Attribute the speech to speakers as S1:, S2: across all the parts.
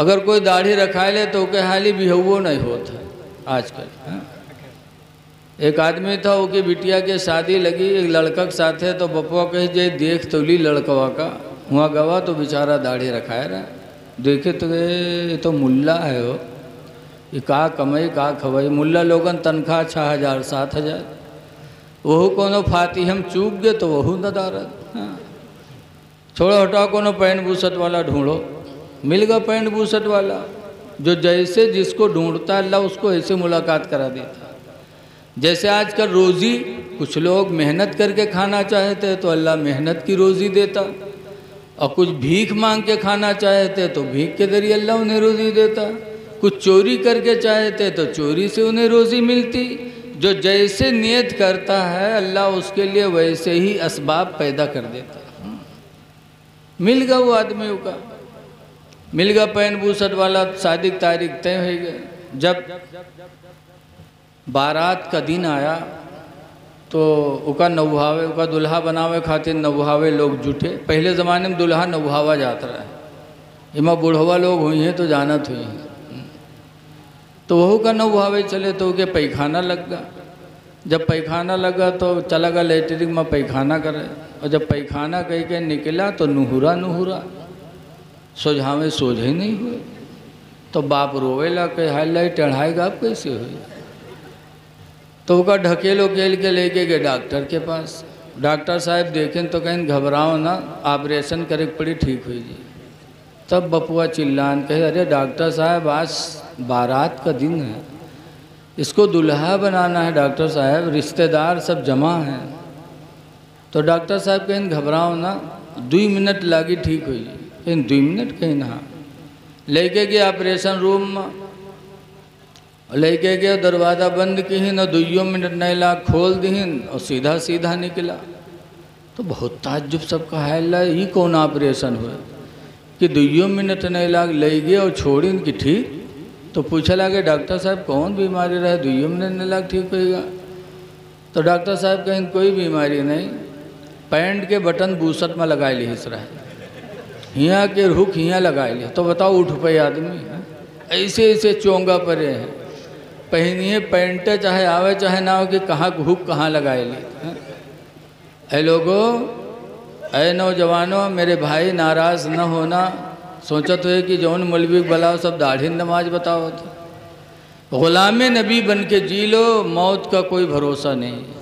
S1: अगर कोई दाढ़ी रखा ले तो के हाली भी वो नहीं होता आजकल। हाँ? एक आदमी था वो की बिटिया के शादी लगी एक लड़का के साथ है, तो बपुआ कही जे देख तो ली लड़कवा का वहाँ गवा तो बेचारा दाढ़ी रखाए रहा, देखे तो ये तो मुल्ला है वो, ये का कमाई का खवाई। मुल्ला लोगन तनख्वाह 6,000 7,000, वहू कोनो फाती हम चूक गए तो वहू नदारत। हाँ छोड़ो हटाओ, कोनो पैंट बूसट वाला ढूंढो, मिल गया पैंट बूसट वाला जो जैसे जिसको ढूंढता है अल्लाह उसको ऐसे मुलाकात करा देता। जैसे आजकल रोज़ी कुछ लोग मेहनत करके खाना चाहते हैं तो अल्लाह मेहनत की रोज़ी देता, और कुछ भीख मांग के खाना चाहते तो भीख के जरिए अल्लाह उन्हें रोज़ी देता, कुछ चोरी करके चाहते तो चोरी से उन्हें रोज़ी मिलती। जो जैसे नियत करता है अल्लाह उसके लिए वैसे ही असबाब पैदा कर देता। मिल गया वो आदमी का, मिल गया पैंट बूसट वाला, शादी की तारीख तय हो गई। जब बारात का दिन आया तो उका नौहावे उका दुल्हा बनावे खातिर नौहावे लोग जुटे। पहले ज़माने में दुल्हा नौहावा जाता रहा, इमा बूढ़वा लोग हुई हैं तो जानत हुई हैं, तो वहू का नौहावे चले तो उके पैखाना लग गया। जब पैखाना लगा तो चला गया लेटरिन में पैखाना करे, और जब पैखाना कह के निकला तो नुहुरा नुहुरा सोझावे सोझे नहीं हुए। तो बाप रोवेला कहे हाल लाई टेढ़ाएगा आप कैसे हुई। तो उसका ढकेल उकेल के लेके गए डॉक्टर के पास। डॉक्टर साहब देखें तो कहें घबराओ ना, ऑपरेशन करे पड़ी ठीक हुई जी। तब बपुआ चिल्लान कहे अरे डॉक्टर साहब आज बारात का दिन है, इसको दुल्हा बनाना है डॉक्टर साहब, रिश्तेदार सब जमा हैं। तो डॉक्टर साहब कहें घबराओ ना, 2 मिनट लागी ठीक हुई। कहें 2 मिनट कहीं ना, लेके गए ऑपरेशन रूम में, लेके गए दरवाज़ा बंद की न 2 मिनट नहीं ला खोल दीन और सीधा सीधा निकला। तो बहुत ताज्जुब सबका है ला ये कौन ऑपरेशन हुआ कि 2 मिनट नहीं लाग ले गए और छोड़ी कि ठीक। तो पूछा लगे डॉक्टर साहब कौन बीमारी रहे 2 मिनट नहीं लाग ठीक होएगा। तो डॉक्टर साहब कहें कोई बीमारी नहीं, पैंट के बटन बूसट में लगा ली इस रहा, हियाँ के रुख हियाँ लगा लिया। तो बताओ उठ पे आदमी ऐसे ऐसे चोंगा परे हैं, पहनिए पैंट चाहे आवे चाहे ना हो कि कहाँ हुक कहाँ लगाए ली। ऐ लोगों, ऐ नौजवानों, मेरे भाई नाराज़ न होना, सोचत हुए कि जौन मौलवी बुलाओ सब दाढ़ी नमाज बताओ। ग़ुलाम नबी बन के जी लो, मौत का कोई भरोसा नहीं।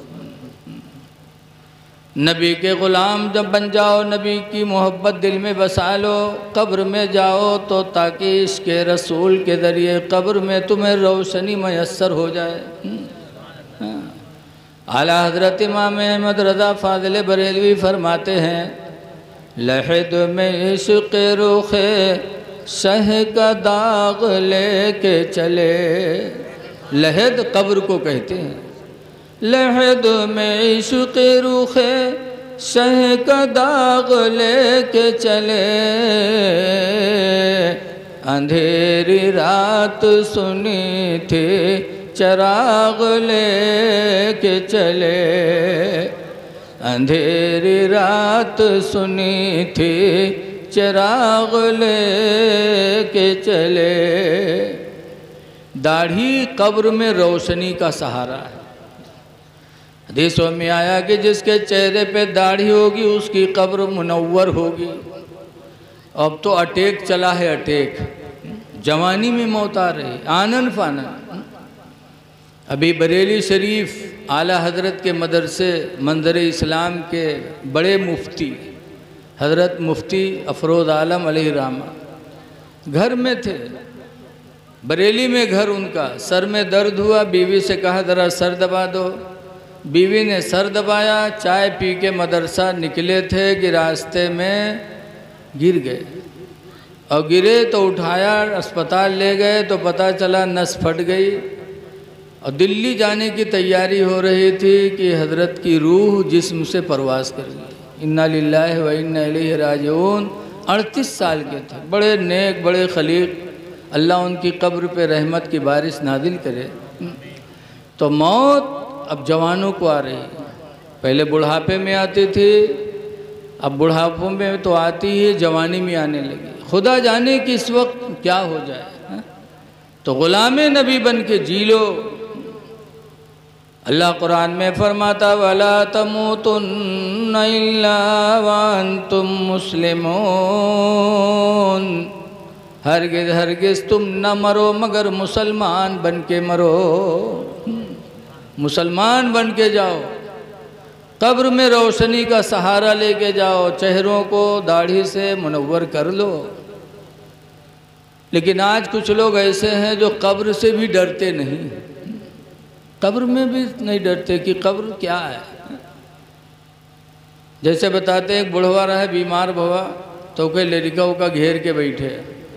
S1: नबी के ग़ुलाम जब बन जाओ, नबी की मोहब्बत दिल में बसा लो, कब्र में जाओ तो ताकि इसके रसूल के ज़रिए कब्र में तुम्हें रोशनी मैसर हो जाए। आला हज़रत इमाम अहमद रज़ा फ़ाज़िल बरेलवी फरमाते हैं लहद में इश्क़ रुख़े शह का दाग लेके चले। लहद कब्र को कहते हैं, लहद में इश्क़ रुख़े शह का दाग लेके चले, अंधेरी रात सुनी थी चराग लेके चले, अंधेरी रात सुनी थी चिराग लेके चले। दाढ़ी कब्र में रोशनी का सहारा है। हदीसों में आया कि जिसके चेहरे पे दाढ़ी होगी उसकी कब्र मुनव्वर होगी। अब तो अटैक चला है, अटैक, जवानी में मौत आ रही, आनन फानन। अभी बरेली शरीफ आला हज़रत के मदरसे मंजर इस्लाम के बड़े मुफ्ती हज़रत मुफ्ती अफरोज़ आलम अलैहि रहमा घर में थे, बरेली में घर उनका। सर में दर्द हुआ, बीवी से कहा ज़रा सर दबा दो। बीवी ने सर दबाया, चाय पी के मदरसा निकले थे कि रास्ते में गिर गए, और गिरे तो उठाया, अस्पताल ले गए तो पता चला नस फट गई, और दिल्ली जाने की तैयारी हो रही थी कि हज़रत की रूह जिस्म से परवाज़ कर गई। इन्ना लिल्लाहि व इन्ना इलैहि राजिऊन। 38 साल के थे, बड़े नेक, बड़े खलीक, अल्लाह उनकी कब्र पे रहमत की बारिश नाजिल करे। तो मौत अब जवानों को आ रही, पहले बुढ़ापे में आती थी, अब बुढ़ापों में तो आती ही जवानी में आने लगी। खुदा जाने कि इस वक्त क्या हो जाए, है? तो ग़ुलाम नबी बन के जी लो। अल्लाह कुरान में फरमाता वला तमूतुन्ना इल्ला व अंतुम मुस्लिमून, हरगिज़ हरगिज़ तुम न मरो मगर मुसलमान बन के मरो, मुसलमान बन के जाओ। कब्र में रोशनी का सहारा लेके जाओ, चेहरों को दाढ़ी से मुनव्वर कर लो। लेकिन आज कुछ लोग ऐसे हैं जो कब्र से भी डरते नहीं, कब्र में भी नहीं डरते कि कब्र क्या है। जैसे बताते हैं एक बुढ़वा रहा बीमार भवा तो कई लड़का का घेर के बैठे,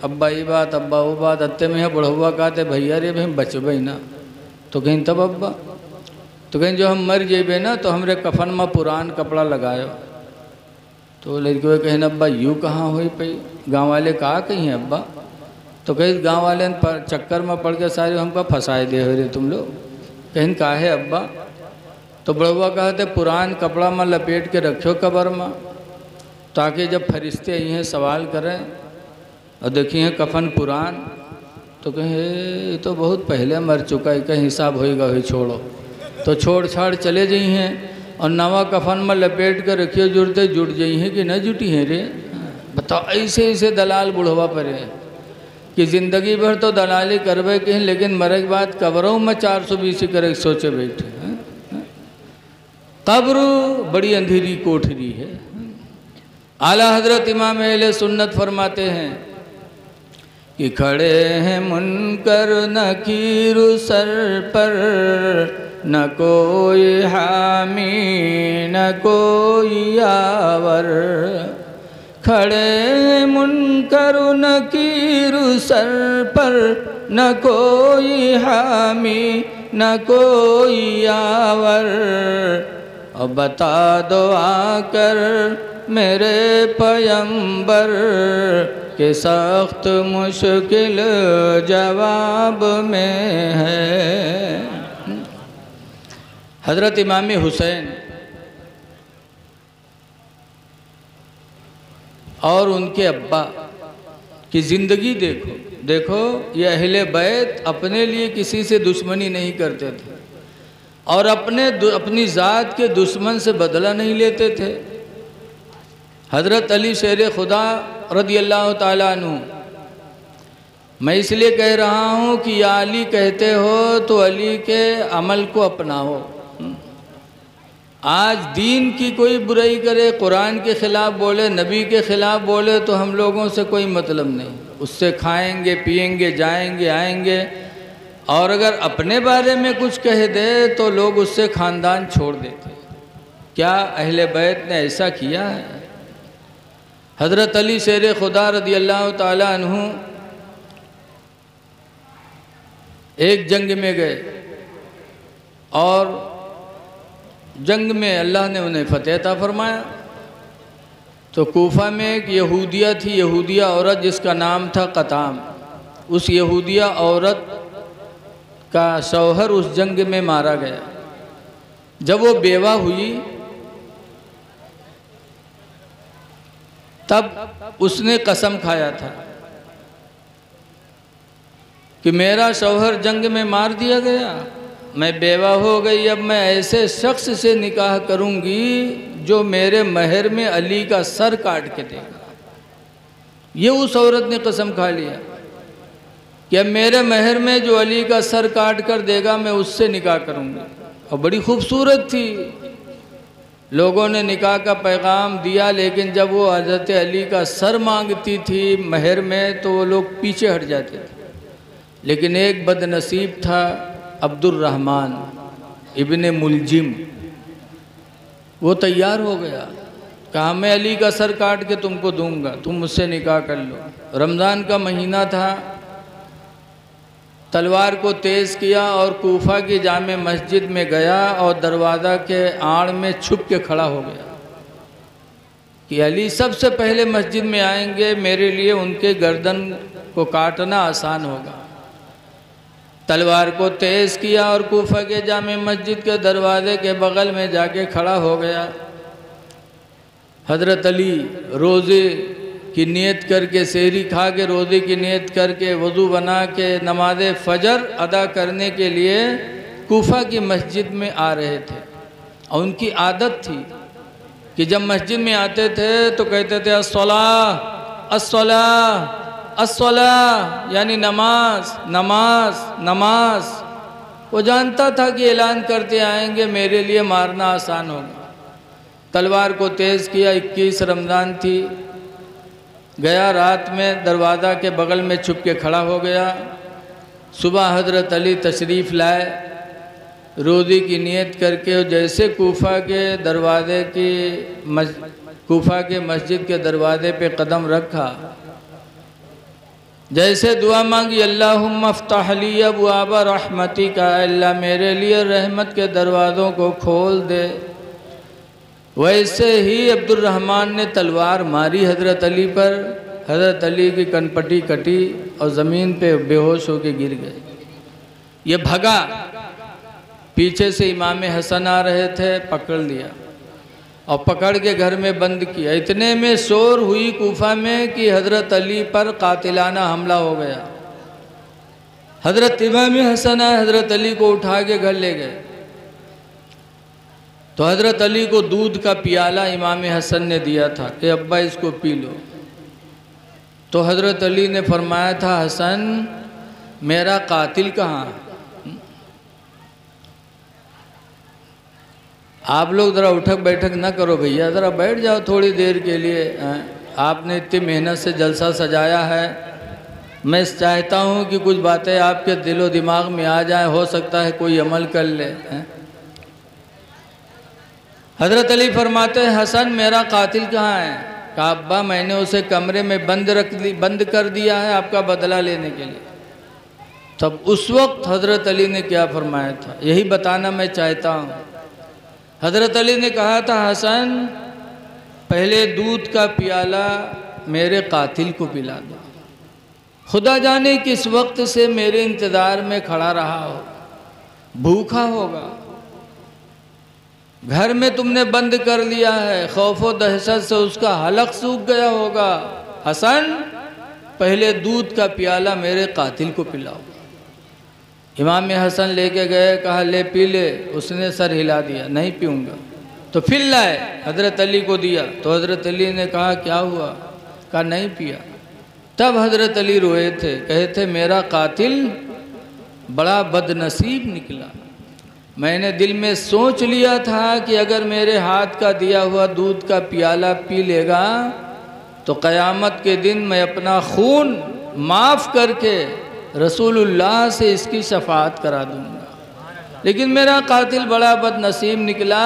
S1: अब्बा ये बात अब्बा वो बात, अत्ते में है बुढ़वा कहते भैया रे भाई बचबे ना, तो कहीं तब अब्बा, तो कहीं जो हम मर जेबे ना तो हमरे कफन में पुरान कपड़ा लगायो। तो लड़के कहें अब्बा यूँ कहाँ हुई पई, गाँव वाले कहा कहीं है अब्बा, तो कहीं गाँव वाले पर चक्कर में पड़ के सारे हमको फंसाए दे हो रे तुम लोग, कहीं का है अब्बा। तो बड़ुआ कहते पुरान कपड़ा में लपेट के रखो कब्र में, ताकि जब फरिश्ते ये सवाल करें और देखिए कफन पुरान, तो कहें ये तो बहुत पहले मर चुका है, कहीं हिसाब होएगा वही छोड़ो, तो छोड़ छाड़ चले जाई हैं और नवा कफन में लपेट कर रखिए, जुड़ते जुट जाई हैं कि न जुटी हैं रे। बताओ ऐसे ऐसे दलाल बुढ़वा पड़े कि ज़िंदगी भर तो दलाली करवे कहीं, लेकिन मरे के बाद कब्रों में 420 करे सोचे बैठे हैं। कब्र बड़ी अंधेरी कोठरी है। आला हजरत इमाम अहले सुन्नत फरमाते हैं कि खड़े हैं मुनकर नकीर सर पर, न कोई हामी न कोई यावर, खड़े मुनकर नकीर सर पर, न कोई हामी न कोई यावर, और बता दो आकर मेरे पयंबर के सख्त मुश्किल जवाब में है। हज़रत इमाम हुसैन और उनके अब्बा की ज़िंदगी देखो, देखो ये अहले बैत अपने लिए किसी से दुश्मनी नहीं करते थे और अपनी ज़ात के दुश्मन से बदला नहीं लेते थे। हज़रत अली शेर खुदा रज़ी अल्लाह ताला अन्हु, मैं इसलिए कह रहा हूँ कि या अली कहते हो तो अली के अमल को अपनाओ। आज दीन की कोई बुराई करे, कुरान के ख़िलाफ़ बोले, नबी के ख़िलाफ़ बोले तो हम लोगों से कोई मतलब नहीं, उससे खाएंगे पिएंगे जाएंगे आएंगे, और अगर अपने बारे में कुछ कह दे तो लोग उससे ख़ानदान छोड़ देते। क्या अहले बैत ने ऐसा किया है? हज़रत अली शेर खुदा रज़ी अल्लाह ताला अन्हु एक जंग में गए और जंग में अल्लाह ने उन्हें फ़तेह अता फरमाया। तो कूफा में एक यहूदिया थी, यहूदिया औरत जिसका नाम था कताम। उस यहूदिया औरत का शौहर उस जंग में मारा गया। जब वो बेवा हुई तब उसने कसम खाया था कि मेरा शौहर जंग में मार दिया गया, मैं बेवा हो गई, अब मैं ऐसे शख्स से निकाह करूंगी जो मेरे महर में अली का सर काट के देगा। ये उस औरत ने कसम खा लिया कि अब मेरे महर में जो अली का सर काट कर देगा मैं उससे निकाह करूंगी। और बड़ी खूबसूरत थी। लोगों ने निकाह का पैगाम दिया, लेकिन जब वो हज़रत अली का सर मांगती थी महर में तो वो लोग पीछे हट जाते थे। लेकिन एक बदनसीब था अब्दुर्रहमान इब्ने मुलजिम, वो तैयार हो गया, कहा मैं अली का सर काट के तुमको दूंगा, तुम मुझसे निकाह कर लो। रमज़ान का महीना था, तलवार को तेज़ किया और कूफा की जामे मस्जिद में गया और दरवाज़ा के आड़ में छुप के खड़ा हो गया कि अली सबसे पहले मस्जिद में आएंगे, मेरे लिए उनके गर्दन को काटना आसान होगा। तलवार को तेज़ किया और कूफा के जामे मस्जिद के दरवाज़े के बगल में जाके खड़ा हो गया। हज़रत अली रोज़े की नियत करके, सहरी खा के, रोज़े की नियत करके, वज़ू बना के नमाज फ़जर अदा करने के लिए कूफा की मस्जिद में आ रहे थे। और उनकी आदत थी कि जब मस्जिद में आते थे तो कहते थे अस्सलाह अस्सलाह अस्सलाह, यानी नमाज नमाज नमाज। वो जानता था कि ऐलान करते आएंगे, मेरे लिए मारना आसान होगा। तलवार को तेज़ किया। 21 रमज़ान थी। गया रात में दरवाज़ा के बगल में छुप के खड़ा हो गया। सुबह हज़रत अली तशरीफ़ लाए, रोज़े की नियत करके। जैसे कूफा के दरवाज़े की कूफा के मस्जिद के दरवाज़े पे कदम रखा, जैसे दुआ मांगी, अल्लाहुम्मा अफ्तह ली अबवाब रहमतिका, अल्लाह मेरे लिए रहमत के दरवाज़ों को खोल दे। वैसे ही अब्दुर्रहमान ने तलवार मारी हज़रत अली पर। हज़रत अली की कनपटी कटी और ज़मीन पे बेहोश होकर गिर गए। ये भगा। पीछे से इमाम हसन आ रहे थे, पकड़ लिया और पकड़ के घर में बंद किया। इतने में शोर हुई कूफा में कि हज़रत अली पर कातिलाना हमला हो गया। हज़रत इमाम हसन आए, हज़रत अली को उठा के घर ले गए। तो हज़रत अली को दूध का प्याला इमाम हसन ने दिया था कि अब्बा इसको पी लो। तो हज़रत अली ने फरमाया था, हसन मेरा कातिल कहाँ है? आप लोग ज़रा उठक बैठक ना करो भैया, ज़रा बैठ जाओ थोड़ी देर के लिए। आपने इतनी मेहनत से जलसा सजाया है। मैं चाहता हूँ कि कुछ बातें आपके दिलो दिमाग में आ जाए, हो सकता है कोई अमल कर ले। हज़रत अली फरमाते हैं, हसन मेरा कातिल कहाँ है? कहा अब्बा मैंने उसे कमरे में बंद कर दिया है आपका बदला लेने के लिए। तब उस वक्त हज़रत अली ने क्या फरमाया था, यही बताना मैं चाहता हूँ। हज़रत अली ने कहा था, हसन पहले दूध का प्याला मेरे कातिल को पिला दो। खुदा जाने किस वक्त से मेरे इंतज़ार में खड़ा रहा हो, भूखा होगा, घर में तुमने बंद कर लिया है, खौफो दहशत से उसका हलक सूख गया होगा। हसन पहले दूध का प्याला मेरे कातिल को पिलाओ। इमाम हसन लेके गए, कहा ले पी ले। उसने सर हिला दिया, नहीं पीऊँगा। तो फिर लाए, हज़रत अली को दिया। तो हज़रत अली ने कहा क्या हुआ? कहा नहीं पिया। तब हज़रत अली रोए थे, कहे थे मेरा कातिल बड़ा बदनसीब निकला। मैंने दिल में सोच लिया था कि अगर मेरे हाथ का दिया हुआ दूध का प्याला पी लेगा तो क़यामत के दिन मैं अपना खून माफ़ करके रसूलुल्लाह से इसकी शफाअत करा दूंगा। लेकिन मेरा कातिल बड़ा बदनसीब निकला।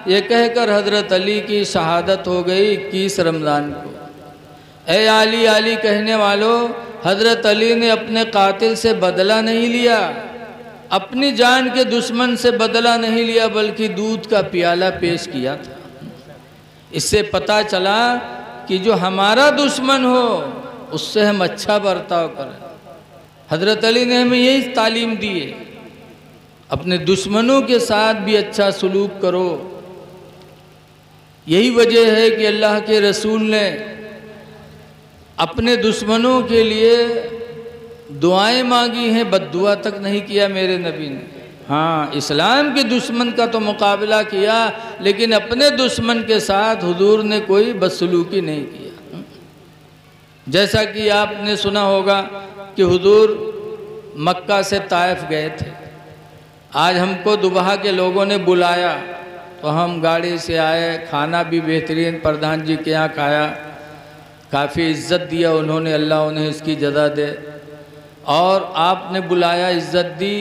S1: ये कहकर हज़रत अली की शहादत हो गई 21 रमज़ान को। ए आली आली कहने वालों, हज़रत अली ने अपने कातिल से बदला नहीं लिया, अपनी जान के दुश्मन से बदला नहीं लिया, बल्कि दूध का प्याला पेश किया था। इससे पता चला कि जो हमारा दुश्मन हो उससे हम अच्छा बर्ताव करें। हज़रत अली ने हमें यही तालीम दी है, अपने दुश्मनों के साथ भी अच्छा सलूक करो। यही वजह है कि अल्लाह के रसूल ने अपने दुश्मनों के लिए दुआएं मांगी हैं, बद्दुआ तक नहीं किया मेरे नबी ने। हाँ, इस्लाम के दुश्मन का तो मुकाबला किया, लेकिन अपने दुश्मन के साथ हुजूर ने कोई बदसलूकी नहीं किया। जैसा कि आपने सुना होगा कि हुजूर मक्का से ताइफ गए थे। आज हमको दुबहा के लोगों ने बुलाया तो हम गाड़ी से आए, खाना भी बेहतरीन प्रधान जी के यहाँ खाया, काफ़ी इज़्ज़त दिया उन्होंने, अल्लाह उन्हें इसकी जज़ा दे। और आपने बुलाया, इज़्ज़त दी,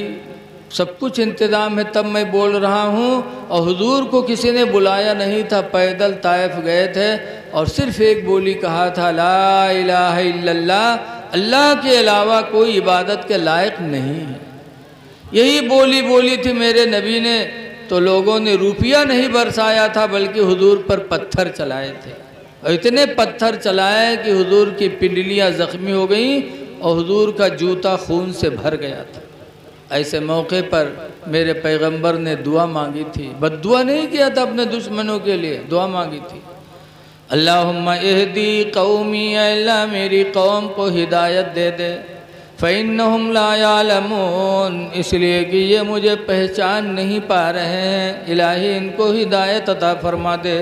S1: सब कुछ इंतज़ाम है, तब मैं बोल रहा हूँ। और हुजूर को किसी ने बुलाया नहीं था, पैदल ताइफ गए थे और सिर्फ़ एक बोली कहा था, ला इलाहा इल्लल्लाह, अल्लाह के अलावा कोई इबादत के लायक नहीं है। यही बोली बोली थी मेरे नबी ने, तो लोगों ने रुपया नहीं बरसाया था बल्कि हुजूर पर पत्थर चलाए थे। और इतने पत्थर चलाए कि हुजूर की पिंडलियाँ ज़ख्मी हो गईं और हुजूर का जूता खून से भर गया था। ऐसे मौके पर मेरे पैगंबर ने दुआ मांगी थी, बद्दुआ नहीं किया था, अपने दुश्मनों के लिए दुआ मांगी थी। अल्लाहुम्मा इहदी कौमी, अल्लाह मेरी कौम को हिदायत दे दे। फ़इन्नहुम ला यालमून, इसलिए कि ये मुझे पहचान नहीं पा रहे हैं। इलाही इनको हिदायत अता फरमा दे।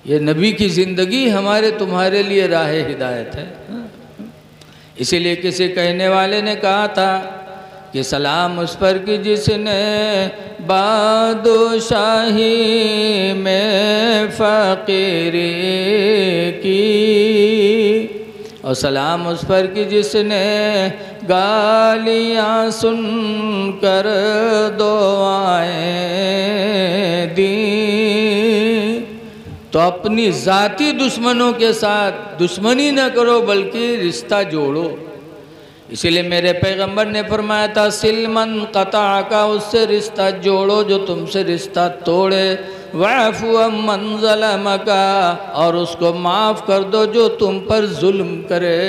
S1: ये नबी की ज़िंदगी हमारे तुम्हारे लिए राह हिदायत है। इसीलिए किसी कहने वाले ने कहा था कि सलाम उस पर कि जिसने बादशाही में फ़कीरी की, और सलाम उस पर कि जिसने गालियाँ सुनकर दुआएं दी। तो अपनी ज़ाती दुश्मनों के साथ दुश्मनी न करो बल्कि रिश्ता जोड़ो। इसीलिए मेरे पैगंबर ने फरमाया था सिलमन कता का, उससे रिश्ता जोड़ो जो तुमसे रिश्ता तोड़े। वाफ़ु अम्मन ज़लमका, और उसको माफ़ कर दो जो तुम पर जुल्म करे।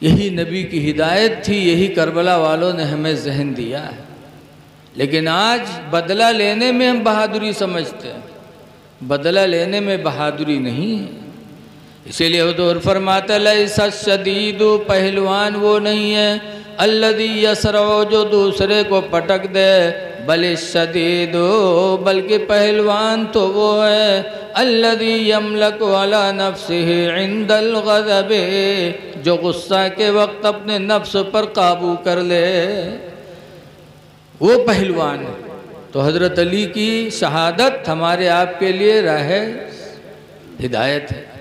S1: यही नबी की हिदायत थी, यही करबला वालों ने हमें जहन दिया है। लेकिन आज बदला लेने में हम बहादुरी समझते हैं, बदला लेने में बहादुरी नहीं है। इसीलिए हुजूर फरमाते लैसा शदीदु, पहलवान वो नहीं है अल्लदी यसरो, जो दूसरे को पटक दे, बल शदीदु, बल्कि पहलवान तो वो है अल्लदी यमलकु अला नफ्सिही इंदल गज़बे, जो गुस्सा के वक्त अपने नफ्स पर काबू कर ले, वो पहलवान है। तो हज़रत अली की शहादत हमारे आपके लिए राह हिदायत है।